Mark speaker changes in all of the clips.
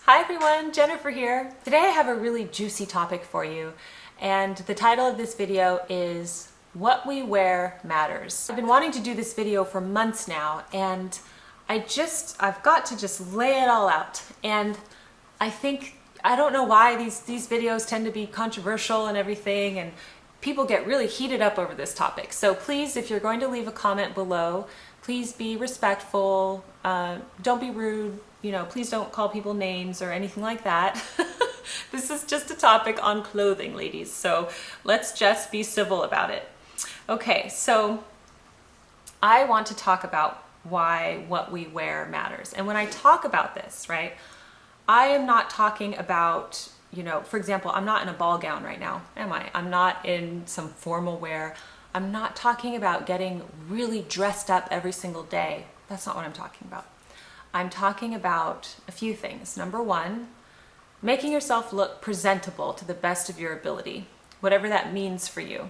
Speaker 1: Hi everyone, Jennifer here. Today I have a really juicy topic for you, and the title of this video is What We Wear Matters. I've been wanting to do this video for months now, and I've got to just lay it all out. And I don't know why these videos tend to be controversial and everything, and people get really heated up over this topic. So please, if you're going to leave a comment below, please be respectful, don't be rude, please don't call people names or anything like that. This is just a topic on clothing, ladies, so let's just be civil about it. Okay, so I want to talk about why what we wear matters. And when I talk about this, right, I am not talking about, for example, I'm not in a ball gown right now, am I? I'm not in some formal wear. I'm not talking about getting really dressed up every single day. That's not what I'm talking about. I'm talking about a few things. Number one, making yourself look presentable to the best of your ability, whatever that means for you.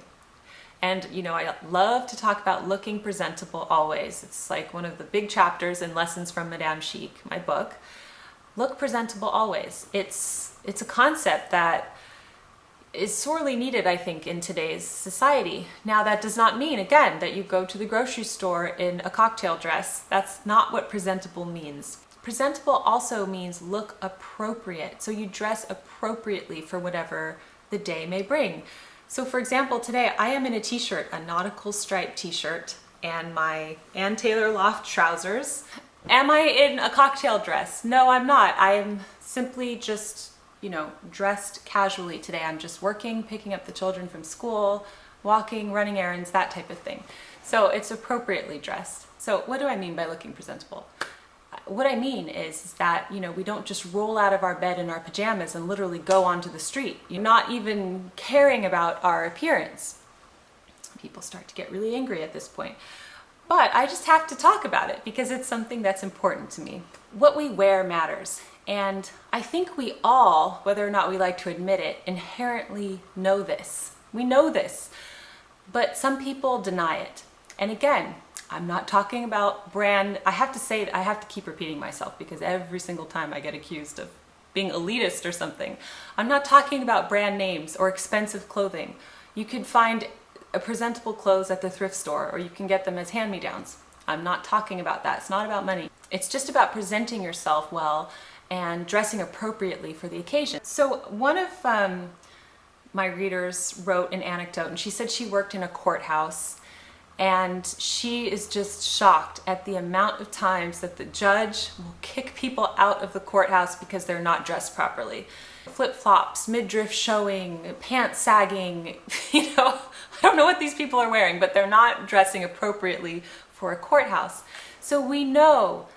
Speaker 1: And I love to talk about looking presentable always. It's like one of the big chapters in Lessons from Madame Chic, my book. Look presentable always. It's a concept that is sorely needed, I think, in today's society. Now, that does not mean, again, that you go to the grocery store in a cocktail dress. That's not what presentable means. Presentable also means look appropriate. So you dress appropriately for whatever the day may bring. So for example, today I am in a t-shirt, a nautical striped t-shirt, and my Ann Taylor Loft trousers. Am I in a cocktail dress? No, I'm not. I am simply just dressed casually today. I'm just working, picking up the children from school, walking, running errands, that type of thing. So it's appropriately dressed. So what do I mean by looking presentable? What I mean is that, we don't just roll out of our bed in our pajamas and literally go onto the street. You're not even caring about our appearance. People start to get really angry at this point. But I just have to talk about it because it's something that's important to me. What we wear matters. And I think we all, whether or not we like to admit it, inherently know this. We know this, but some people deny it. And again, I'm not talking about brand. I have to keep repeating myself because every single time I get accused of being elitist or something. I'm not talking about brand names or expensive clothing. You could find presentable clothes at the thrift store, or you can get them as hand-me-downs. I'm not talking about that. It's not about money. It's just about presenting yourself well and dressing appropriately for the occasion. So one of my readers wrote an anecdote, and she said she worked in a courthouse, and she is just shocked at the amount of times that the judge will kick people out of the courthouse because they're not dressed properly. Flip-flops, midriff showing, pants sagging, I don't know what these people are wearing, but they're not dressing appropriately for a courthouse. So we know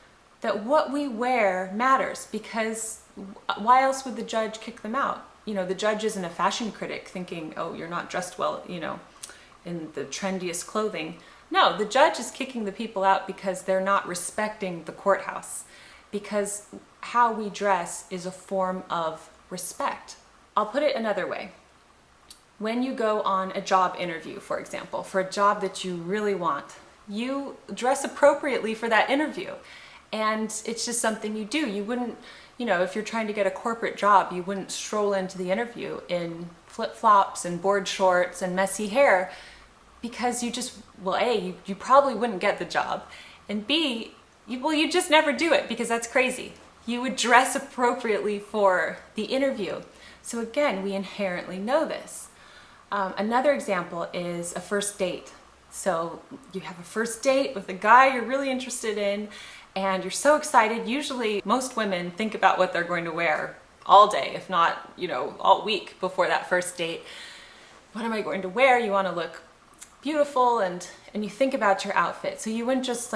Speaker 1: that what we wear matters, because why else would the judge kick them out? The judge isn't a fashion critic thinking, oh, you're not dressed well, in the trendiest clothing. No, the judge is kicking the people out because they're not respecting the courthouse, because how we dress is a form of respect. I'll put it another way. When you go on a job interview, for example, for a job that you really want, you dress appropriately for that interview. And it's just something you do. You wouldn't, if you're trying to get a corporate job, you wouldn't stroll into the interview in flip-flops and board shorts and messy hair, because you just, well, A, you probably wouldn't get the job, and B, you just never do it because that's crazy. You would dress appropriately for the interview. So again, we inherently know this. Another example is a first date. So you have a first date with a guy you're really interested in, and you're so excited. Usually most women think about what they're going to wear all day, if not, all week before that first date. What am I going to wear? You want to look beautiful, and you think about your outfit. So you wouldn't just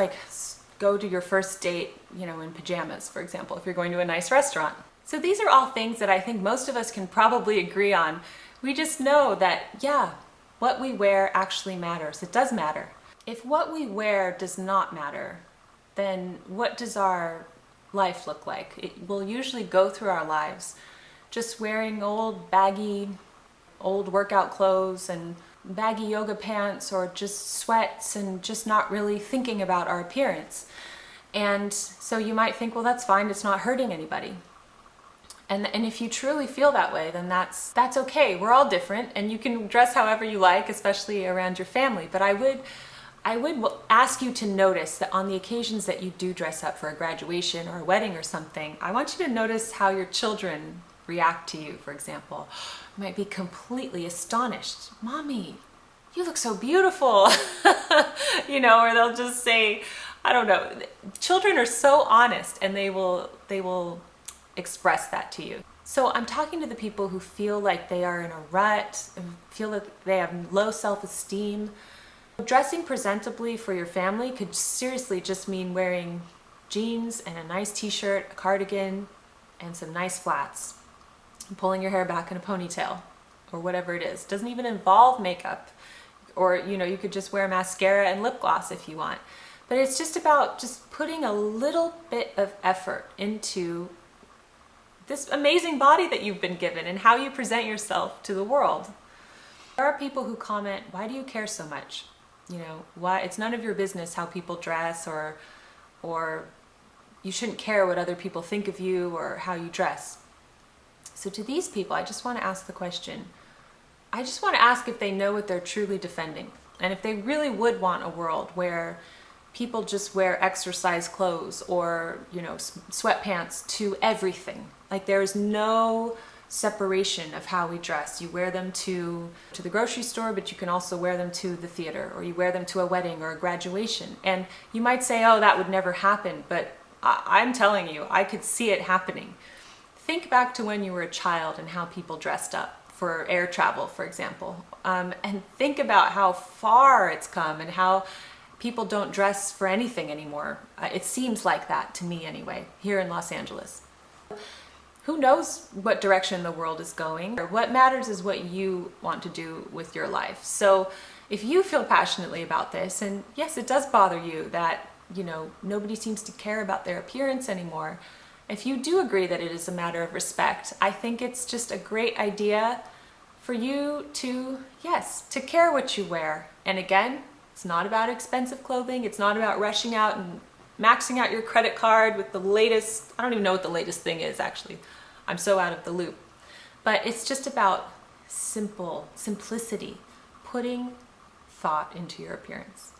Speaker 1: go to your first date, in pajamas, for example, if you're going to a nice restaurant. So these are all things that I think most of us can probably agree on. We just know that, yeah, what we wear actually matters. It does matter. If what we wear does not matter, then what does our life look like? It will usually go through our lives just wearing old baggy, old workout clothes and baggy yoga pants, or just sweats, and just not really thinking about our appearance. And so you might think, well, that's fine, it's not hurting anybody. And if you truly feel that way, then that's okay. We're all different, and you can dress however you like, especially around your family. But I would ask you to notice that on the occasions that you do dress up for a graduation or a wedding or something, I want you to notice how your children react to you, for example. You might be completely astonished. Mommy, you look so beautiful. You know, or they'll just say, I don't know. Children are so honest, and they will express that to you. So I'm talking to the people who feel like they are in a rut, and feel like they have low self-esteem. Dressing presentably for your family could seriously just mean wearing jeans and a nice t-shirt, a cardigan, and some nice flats, and pulling your hair back in a ponytail, or whatever it is. It doesn't even involve makeup, or you know, you could just wear mascara and lip gloss if you want. But it's just about just putting a little bit of effort into this amazing body that you've been given and how you present yourself to the world. There are people who comment, why do you care so much? You know, why it's none of your business how people dress, or you shouldn't care what other people think of you or how you dress. So to these people, I just want to ask the question. I just want to ask if they know what they're truly defending, and if they really would want a world where people just wear exercise clothes or, you know, sweatpants to everything. Like there is no separation of how we dress. You wear them to the grocery store, but you can also wear them to the theater, or you wear them to a wedding or a graduation. And you might say, oh, that would never happen, but I'm telling you, I could see it happening. Think back to when you were a child and how people dressed up for air travel, for example. And think about how far it's come and how people don't dress for anything anymore. It seems like that to me anyway, here in Los Angeles. Who knows what direction the world is going? What matters is what you want to do with your life. So if you feel passionately about this, and yes, it does bother you that, you know, nobody seems to care about their appearance anymore. If you do agree that it is a matter of respect, I think it's just a great idea for you to, yes, to care what you wear. And again, it's not about expensive clothing. It's not about rushing out and maxing out your credit card with the latest, I don't even know what the latest thing is actually. I'm so out of the loop. But it's just about simplicity, putting thought into your appearance.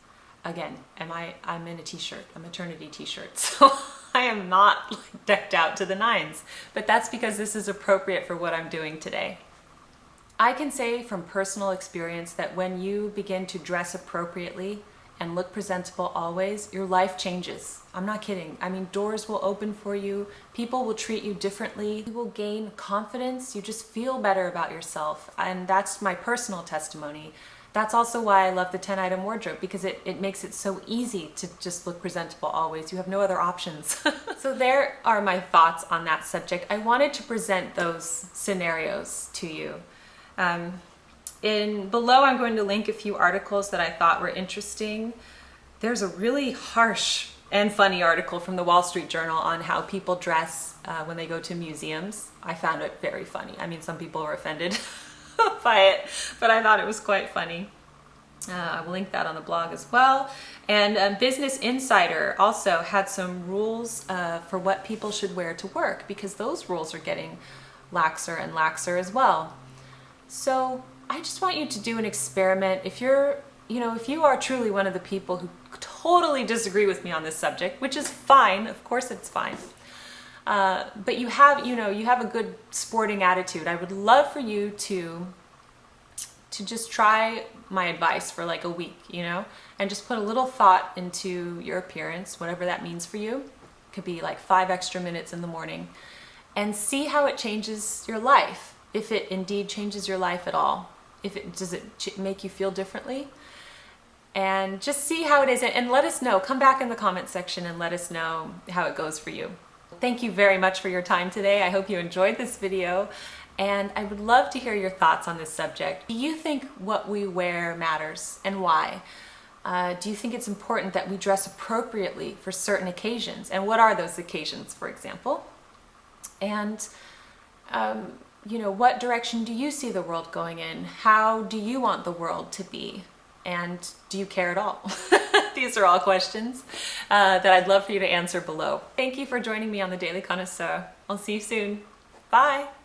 Speaker 1: Again, I'm in a t-shirt, a maternity t-shirt, so I am not like decked out to the nines, but that's because this is appropriate for what I'm doing today. I can say from personal experience that when you begin to dress appropriately and look presentable always, your life changes. I'm not kidding. I mean, doors will open for you. People will treat you differently. You will gain confidence. You just feel better about yourself. And that's my personal testimony. That's also why I love the 10-item wardrobe, because it makes it so easy to just look presentable always. You have no other options. So there are my thoughts on that subject. I wanted to present those scenarios to you. Below I'm going to link a few articles that I thought were interesting. There's a really harsh and funny article from the Wall Street Journal on how people dress when they go to museums. I found it very funny. I mean, some people were offended by it, but I thought it was quite funny. I will link that on the blog as well. And Business Insider also had some rules for what people should wear to work, because those rules are getting laxer and laxer as well. So I just want you to do an experiment. If you are truly one of the people who totally disagree with me on this subject, which is fine, of course it's fine. But you have a good sporting attitude. I would love for you to just try my advice for like a week, and just put a little thought into your appearance, whatever that means for you. It could be like 5 extra minutes in the morning, and see how it changes your life. If it indeed changes your life at all. Does it make you feel differently? And just see how it is, and let us know. Come back in the comment section and let us know how it goes for you. Thank you very much for your time today. I hope you enjoyed this video, and I would love to hear your thoughts on this subject. Do you think what we wear matters, and why? Do you think it's important that we dress appropriately for certain occasions? And what are those occasions, for example? And what direction do you see the world going in? How do you want the world to be? And do you care at all? These are all questions that I'd love for you to answer below. Thank you for joining me on the Daily Connoisseur. I'll see you soon. Bye!